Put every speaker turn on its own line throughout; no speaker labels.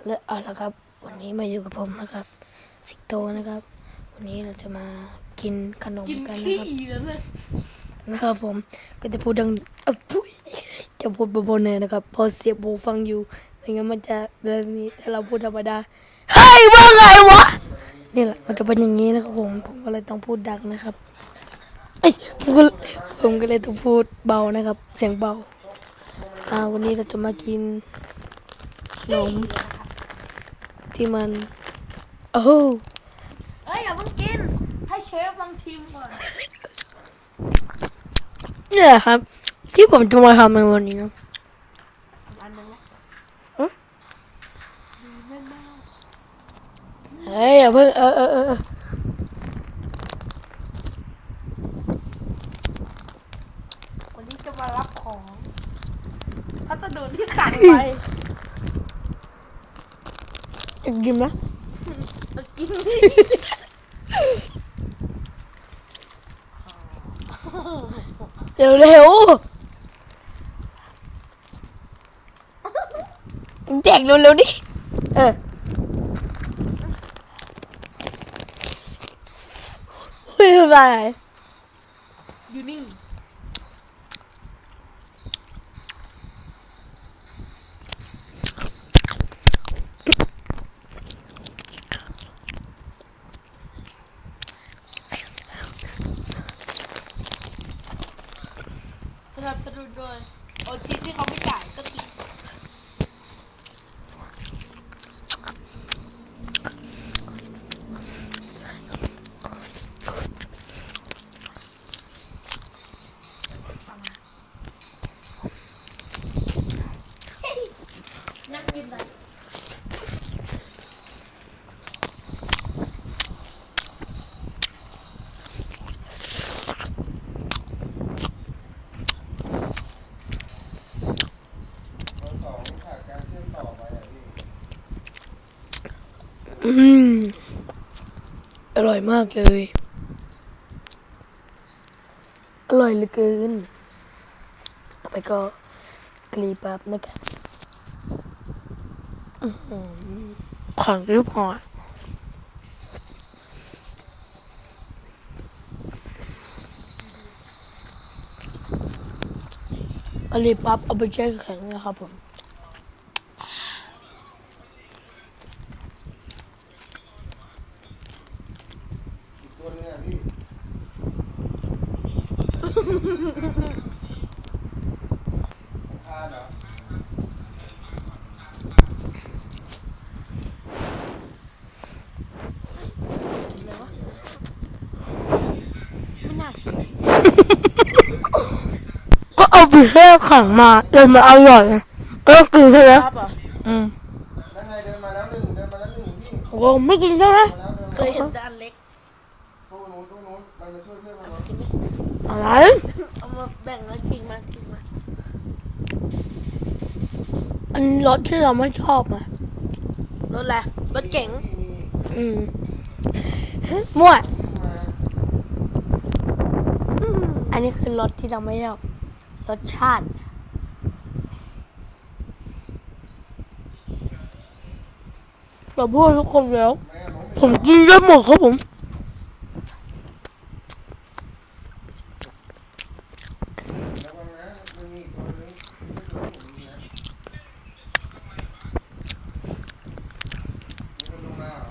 ละครับวันนี้มาอยู่กับผมนะครับสิงโตนะครับวันนี้เราจะมากินขนมกันนะครับผมก็จะพูดดังปุ๊ยจะพูดเบาๆเลยนะครับพอเสียบหูฟังอยู่ไม่งั้นมันจะเรื่องนี้ถ้าเราพูดธรรมดาเฮ้ยว่าไงวะนี่แหละมันจะเป็นอย่างนี้นะครับผมก็เลยต้องพูดดังนะครับเอ้ยผมก็เลยต้องพูดเบานะครับเสียงเบาวันนี้เราจะมากินขนมที่มันโอ้
อย่าเพิ่งกินให้เชฟลองชิมก่อน
เนี่ยครับที่ผมจะมาทำในวันนี้นะ
อันนึงนะ
เฮ้ยอย่าเพิ่ง
วันนี้จะมารับของพัสดุที่สั่งไป
จะกินไหม
กินดิ
เร็วแจกเร็วดิไม่เป็นไร
อยู่นี่สนับสนุนโดยโอชิที่เขาไม่จ่ายก็กินนั่งกินเลย
อร่อยมากเลยอร่อยเหลือเกินต่อไปก็กรีบับนะครับของรีบพอกรีบับเอาไปแช่แข็งนะครับผม
ตัวนึงอ่ะพี่ทานเหรอ
ไม่น่ากินเลย
ก็เอาไปแช่แข็งมาเดี๋ยวมันอร่อยก็กินใช่ไหม
ครับเหรอ
นั่นไงเดินมาแล้วหนึ่งเดินมาแล้วหนึ่งพี่
โอ้ไม่กินใช่ไหม
มาแล้วเดิน
เค
มาย
เห็นแต่อันเล็ก
ตู้นู้นมันมาช่วยเพื่อนมัน
กินไหม
อะไร
เอามาแบ่งแล้วชิงมา
อันรสที่เราไม่ชอบอ่ะ
รถอะไรรถเก๋ง
นี่
มั่ว
มา
อันนี้คือรสที่เราไม่ชอบรสชาติเราพูดทุกคนแล้วผมกินได้หมดครับผม
ระวังนะมันมีตัวนึงไม่ตัวผมนี่นะมีคนลงมาเหรอ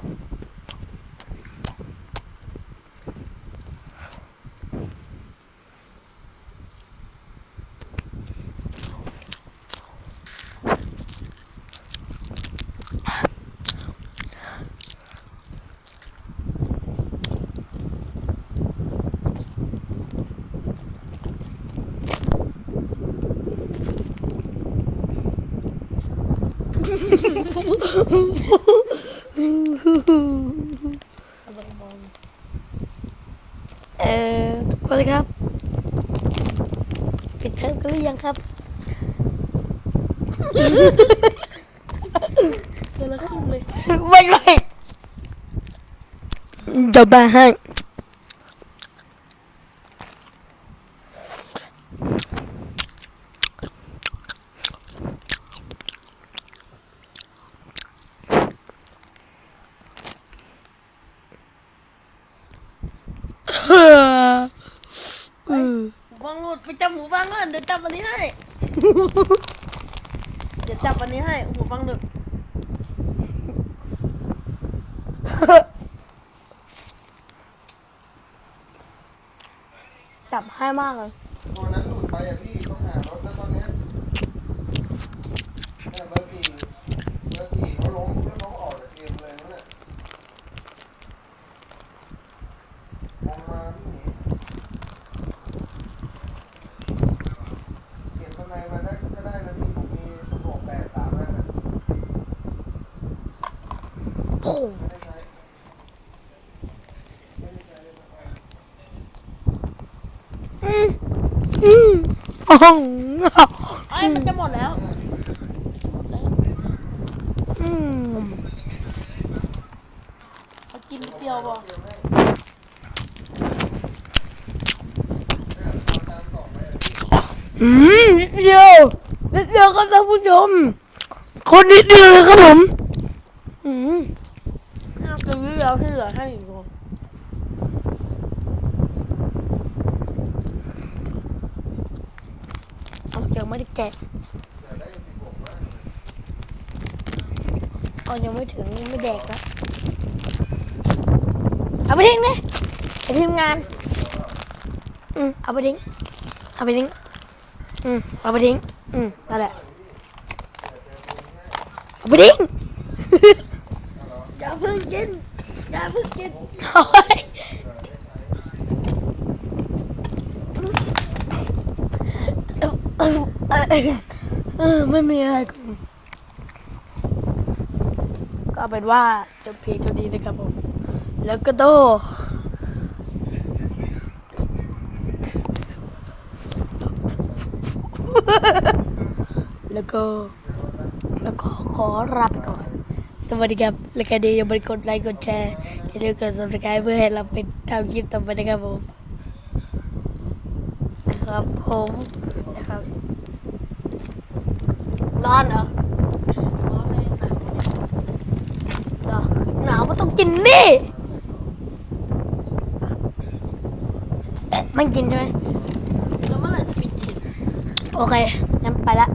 ทุกคนครับปิดเทอมกันหรือยังครับ
ตัวละครึ่งเลย
ไม่จะบ้าให้ อืม
หูฟังหลุดไปจับหูฟังก่อนเดี๋ยวจับอันนี้ให้ เดี๋ยวจับอันนี้ให้หูฟังหลุด
จับให้มากเลย
ตัวนั้นหลุดไปอ่ะพี่ต้องหารถแล้วตอนเนี้ยเนี่ยเบอร์สี่เขาล้มแล้วเขาออกจากเกมเลยนั่นแหละมองมาพี่หนีเก็บข้างในมาได้ก็ได้นะพี่ผมมีสโคป8 3อันนะ
โป่ง
ไม่ได้ใช้ไม่ได้ใช้เลยนะ
อ๋อง
เอ้ยมันจะหมดแล้ว
อืม
เอากินเดียวพอ
นิดเดียวนิดเดียวครับท่านผู้ชม คนนิดเดียวเลยครับผมอืม
น่าจะเลือกที่เหลือให้อีกพอ
เอายังไม่ได้แกะเอายังไม่ถึงไม่แดกแล้วเอาไปทิ้งเลยไปทีมงานเอาไปทิ้งเอาไปทิ้งเอาไปทิ้งนั่นแหละเอาไปทิ้ง
อย่าเพิ่งกินอย่าเพิ่งกิน
โอ้ยไม่มีอะไรก็เอาเป็นว่าจบเพียงเท่านี้นะครับผม แล้วก็โตแล้วก็ขอรับก่อน สวัสดีครับ แล้วก็อย่าลืมกดไลค์กดแชร์อย่าลืมกด subscribe เพื่อให้เราเป็นทำคลิปต่อไปนะครับผมนะครับผมนะครับร้อนเหรอหนาวก็ต้องกินนี่ไม่กินใช่ไหม
แล้วเมื่อไหร่จะปิดฉิน
โอเคงั้นไปละ